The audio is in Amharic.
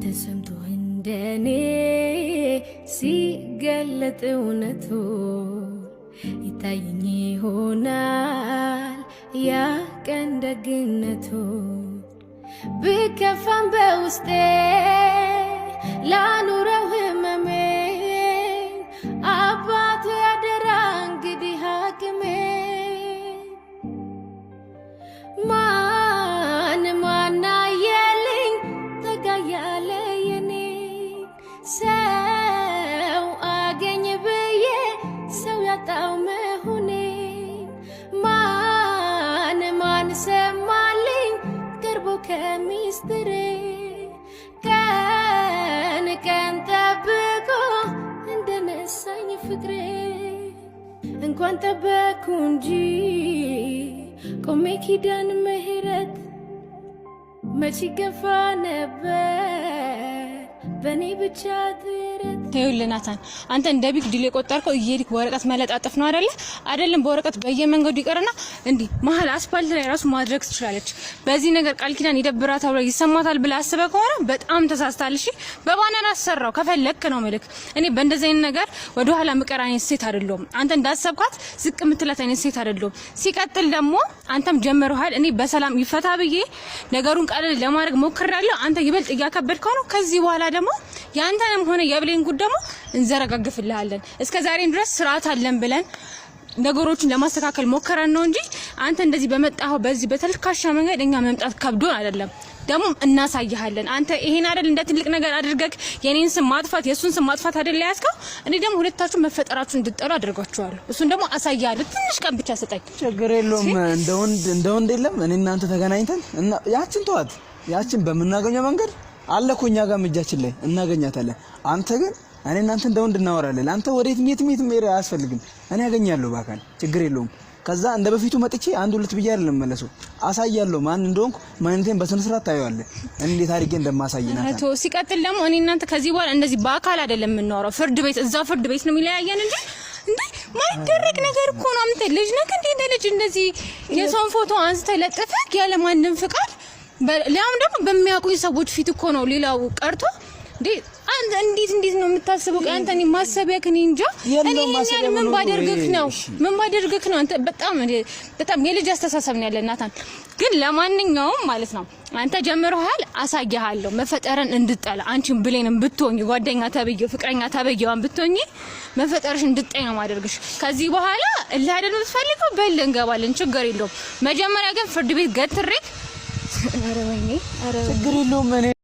ተሰምቶ እንደኔ ሲገለጥ እውነቱ ይታየኝ ይሆናል ያ ቀን ደግነቱ ብከፋም በውስጤ ላኑረው ህመሜን አባቱ ያደራ እንግዲህ ሐኪሜ ማን አየልኝ ጠጋ ያለ የኔ ሰው አገኝ ብዬ ሰው ያጣው መሆኔን ማን ሰማልኝ ቀርቦ ከሚስጥሬ ቀን ጠብቆ እንደነሳኝ ፍቅሬ እንኳን ጠበቅኩ እንጂ ቆሜ ኪዳን ምህረት መች ገፋ ነበር በኔ ብቻ ትረት ይኸውልህ ናታን አንተ እንደ ቢግ ዲል የቆጠርከው እየሄድክ ወረቀት መለጣጠፍ ነው አይደለም በወረቀት በየመንገዱ ይቀርና እንዲ መሀል አስፋልት ላይ ራሱ ማድረግ ትችላለች በዚህ ነገር ቃል ኪዳን ይደብራታል ወይ ይሰማታል ብለህ አስበህ ከሆነ በጣም ተሳስተሃል እሺ በባነር አሰራው ከፈለክ ነው መልክ እኔ በእንደዚህ አይነት ነገር ወደ ኋላ ምቀር አይነት ሴት አይደለሁም አንተ እንዳሰብካት ዝቅ ምትላት አይነት ሴት አይደለሁም ሲቀጥል ደግሞ አንተም ጀመረሃል እኔ በሰላም ይፈታ ብዬ ነገሩን ቀለል ለማድረግ ሞክራለሁ አንተ ይበልጥ እያከበድከው ነው ከዚህ በኋላ ደግሞ ያንተንም ሆነ የብሌን ጉድ ደግሞ እንዘረጋግፍልሃለን እስከዛሬ ድረስ ስርዓት አለን ብለን ነገሮችን ለማስተካከል ሞከራን ነው እንጂ አንተ እንደዚህ በመጣው በዚህ በተልካሻ መንገድ እኛ መምጣት ከብዶን አይደለም ደግሞ እናሳይሃለን አንተ ይሄን አይደል እንደ ትልቅ ነገር አድርገክ የኔን ስም ማጥፋት የሱን ስም ማጥፋት አይደል ያስከው እኔ ደግሞ ሁለታችሁ መፈጠራችሁ እንድትጠሉ አድርጋችኋለሁ እሱን ደግሞ አሳያለሁ ትንሽ ቀን ብቻ ሰጠኝ ችግር የለውም እንደ ወንድ የለም እኔ እናንተ ተገናኝተን እና ያችን ተዋት ያችን በመናገኘው መንገድ አለኮኛ ጋር እጃችን ላይ እናገኛታለን አንተ ግን እኔ እናንተ እንደ ወንድ እናወራለን አንተ ወዴት የት ሜር አያስፈልግም እኔ ያገኛለሁ ባካል ችግር የለውም ከዛ እንደ በፊቱ መጥቼ አንድ ሁለት ብዬ አይደለም መለሰው አሳያለሁ ማን እንደሆንኩ ማንነቴን በስነ ስርዓት ታየዋለህ እንዴት አድርጌ እንደማሳይና አቶ ሲቀጥል ደግሞ እኔ እናንተ ከዚህ በኋላ እንደዚህ በአካል አይደለም የምናወራው ፍርድ ቤት እዛው ፍርድ ቤት ነው የሚለያየን እንጂ እንዴ ማይደረግ ነገር እኮ ነው አንተ ልጅ ነህ እንደ ልጅ እንደዚህ የሰውን ፎቶ አንስተህ ለጥፈህ ያለ ማንንም ፍቃድ ለአሁን ደግሞ በሚያውቁኝ ሰዎች ፊት እኮ ነው ሌላው ቀርቶ እንዴ አንተ እንዴት ነው የምታስበው አንተን ማሰቢያክ እኔ እንጃ እኔ ምን ባደርግክ ነው አንተ በጣም የልጅ አስተሳሰብ ነው ያለህ ናታን ግን ለማንኛውም ማለት ነው አንተ ጀምረሃል አሳያለሁ መፈጠርን እንድጠላ አንቺን ብሌንም ብትሆኚ ጓደኛ ተበየው ፍቅረኛ ተበየዋን ብትሆኚ መፈጠርሽ እንድጠይ ነው ማደርግሽ ከዚህ በኋላ እልህ አይደል የምትፈልገው በል እንገባለን ችግር የለውም መጀመሪያ ግን ፍርድ ቤት ገትሬክ ኧረ ወይኔ ኧረ ችግር የለውም እኔ